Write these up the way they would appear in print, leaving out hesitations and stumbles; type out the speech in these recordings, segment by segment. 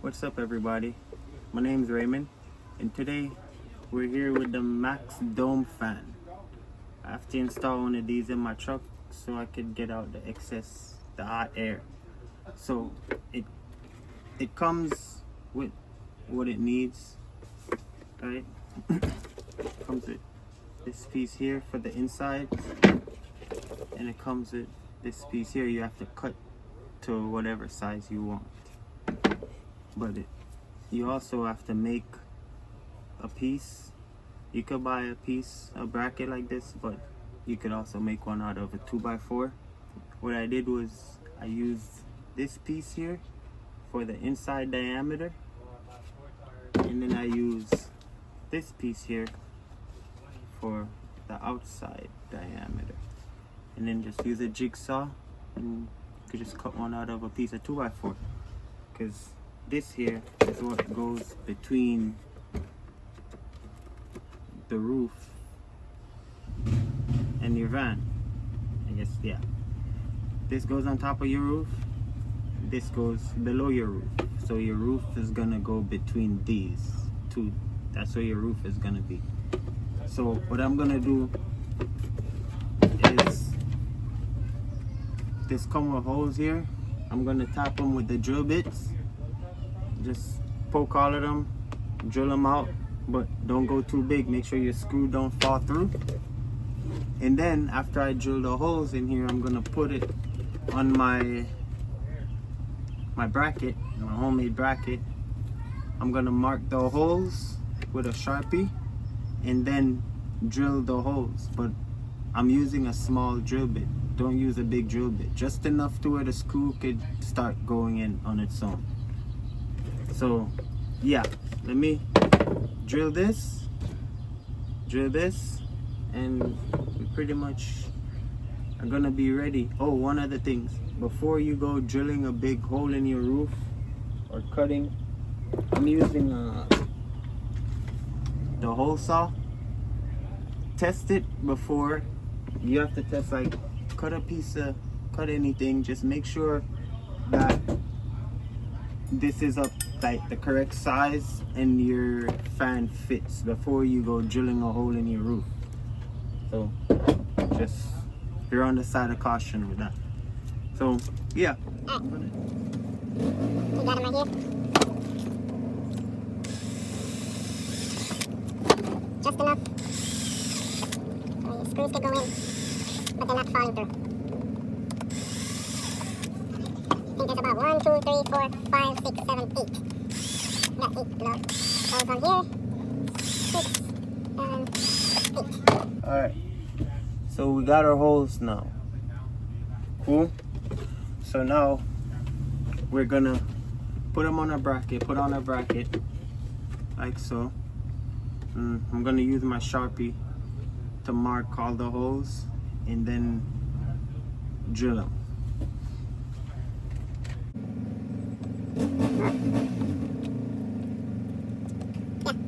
What's up, everybody? My name's Raymond, and today we're here with the Max Dome fan. I have to install one of these in my truck so I could get out the hot air. So it comes with what it needs, right? Comes with this piece here for the inside, and it comes with this piece here. You have to cut to whatever size you want. But you also have to make a piece. You could buy a bracket like this, but you could also make one out of a 2x4. What I did was I used this piece here for the inside diameter, and then I used this piece here for the outside diameter, and then just use a jigsaw and you could just cut one out of a piece of 2x4, because this here is what goes between the roof and your van. I guess, yeah. This goes on top of your roof. This goes below your roof. So your roof is gonna go between these two. That's where your roof is gonna be. So what I'm gonna do is this come with holes here. I'm gonna tap them with the drill bits. Just poke all of them, drill them out, but don't go too big. Make sure your screw don't fall through. And then after I drill the holes in here, I'm gonna put it on my bracket, my homemade bracket. I'm gonna mark the holes with a Sharpie and then drill the holes. But I'm using a small drill bit. Don't use a big drill bit. Just enough to where the screw could start going in on its own. So yeah, let me drill this, and we pretty much are gonna be ready. Oh, one other thing, before you go drilling a big hole in your roof or cutting, I'm using the hole saw. Test it before. You have to test, like, cut anything, just make sure that this is up like the correct size and your fan fits before you go drilling a hole in your roof. So just you're on the side of caution with that. So yeah. You got him right here. Just enough so your screws can go in, but they're not falling through. I think there's about 1, 2, 3, 4, 5, 6, 7, 8. Got 8 holes on here. 6, 7, 8. Alright. So we got our holes now. Cool. So now we're gonna put them on a bracket, like so. I'm gonna use my Sharpie to mark all the holes and then drill them. Yeah,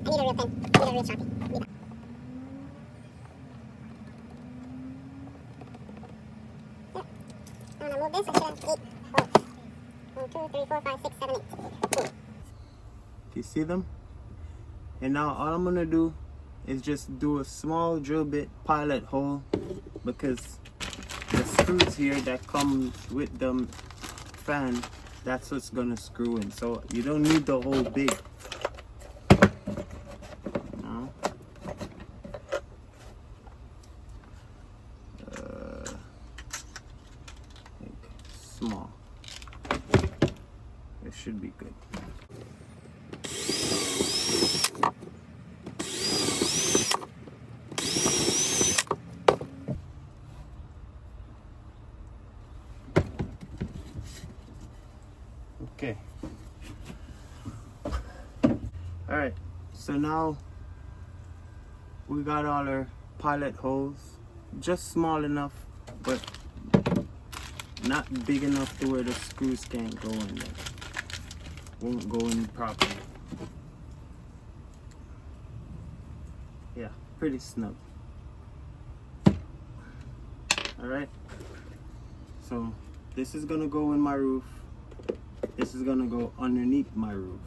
I need a real pen. I need a real Sharpie. I'm gonna move this. I should have 8 holes. 1, 2, 3, 4, 5, 6, 7, 8. Cool. You see them? And now all I'm gonna do is just do a small drill bit pilot hole, because the screws here that comes with the fan, that's what's gonna screw in. So you don't need the whole big. No. Small. It should be good. Okay. All right. So now we got all our pilot holes, just small enough, but not big enough to where the screws can't go in there. Won't go in properly. Yeah, pretty snug. All right. So this is gonna go in my roof. This is gonna go underneath my roof.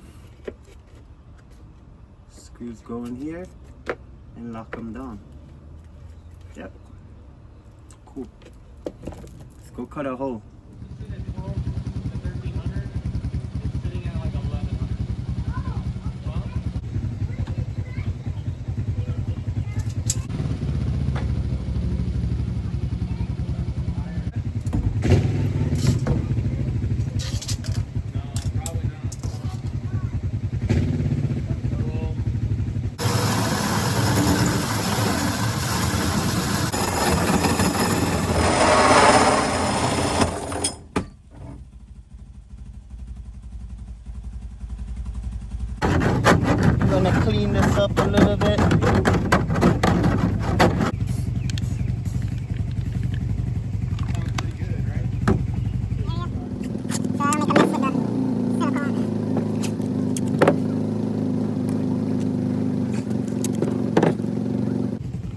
Screws go in here and lock them down. Yep. Cool. Let's go cut a hole. Gonna clean this up a little bit.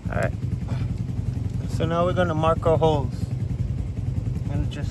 Alright. So now we're gonna mark our holes. And just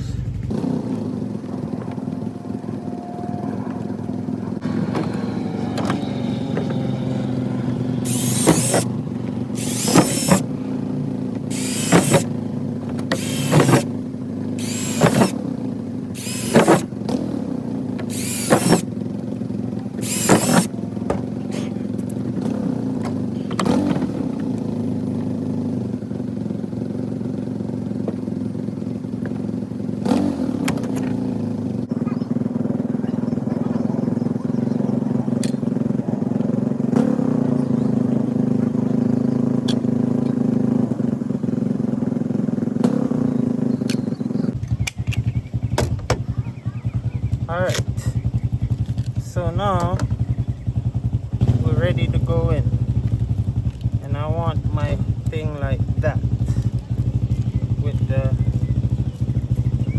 alright, so now we're ready to go in, and I want my thing like that with the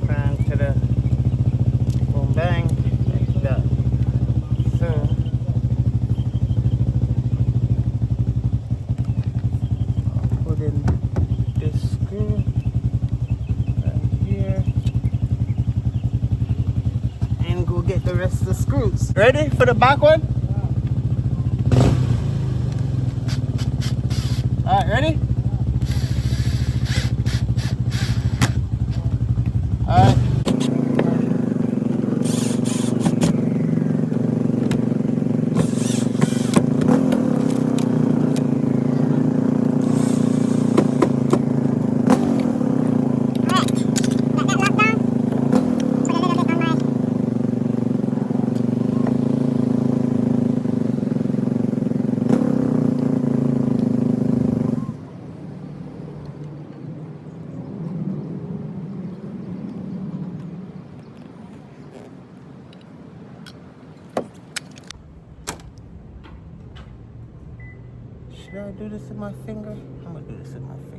fan to the boom bang like that. So I'll put in this screw right here. Go get the rest of the screws. Ready for the back one? Alright, ready? Alright. Should I do this with my finger? I'm gonna do this with my finger.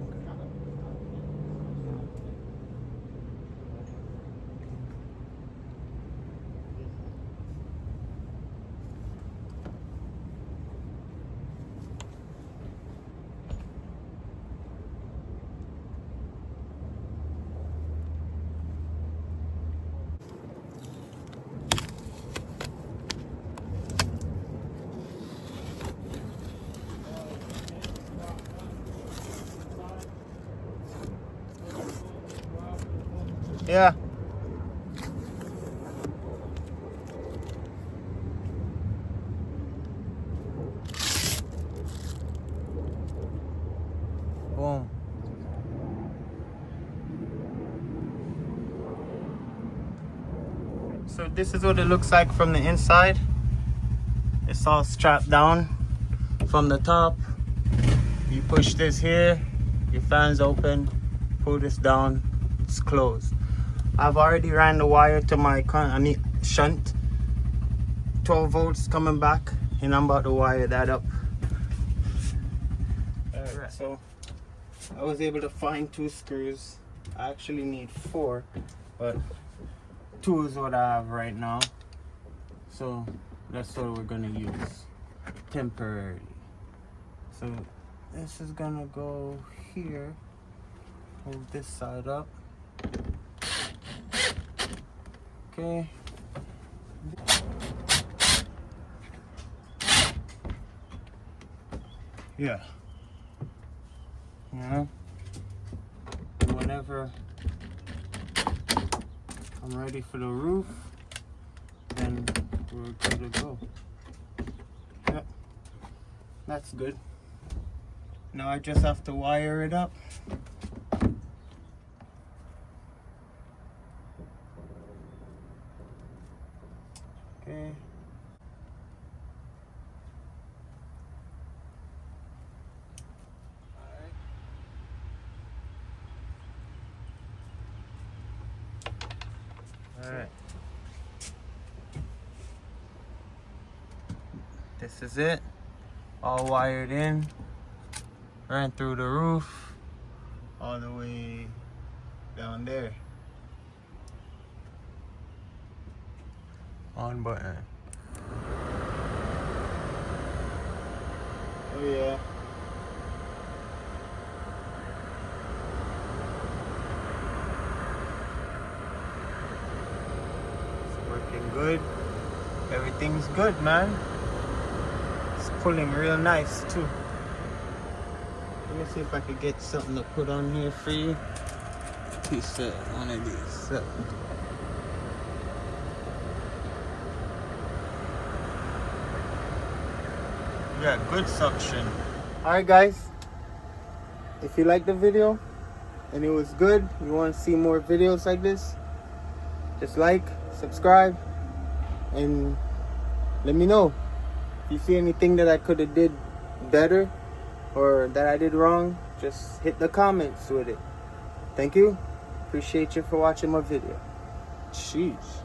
Yeah. Boom. So this is what it looks like from the inside. It's all strapped down from the top. You push this here, your fan's open, pull this down, it's closed. I've already ran the wire to my shunt, 12 volts coming back, and I'm about to wire that up. Alright, so I was able to find 2 screws. I actually need 4, but 2 is what I have right now. So that's what we're gonna use temporarily. So this is gonna go here, hold this side up. Okay, yeah, you know, whenever I'm ready for the roof, then we're good to go. Yep, that's good. Now I just have to wire it up. Okay. Alright. This is it. All wired in. Ran through the roof. All the way down there. On button. Oh yeah. It's working good. Everything's good, man. It's pulling real nice too. Let me see if I could get something to put on here for you. Piece of one of these. Yeah, good suction. Alright guys, if you liked the video and it was good, you want to see more videos like this, just like, subscribe, and let me know if you see anything that I could have did better or that I did wrong. Just hit the comments with it. Thank you. Appreciate you for watching my video. Jeez.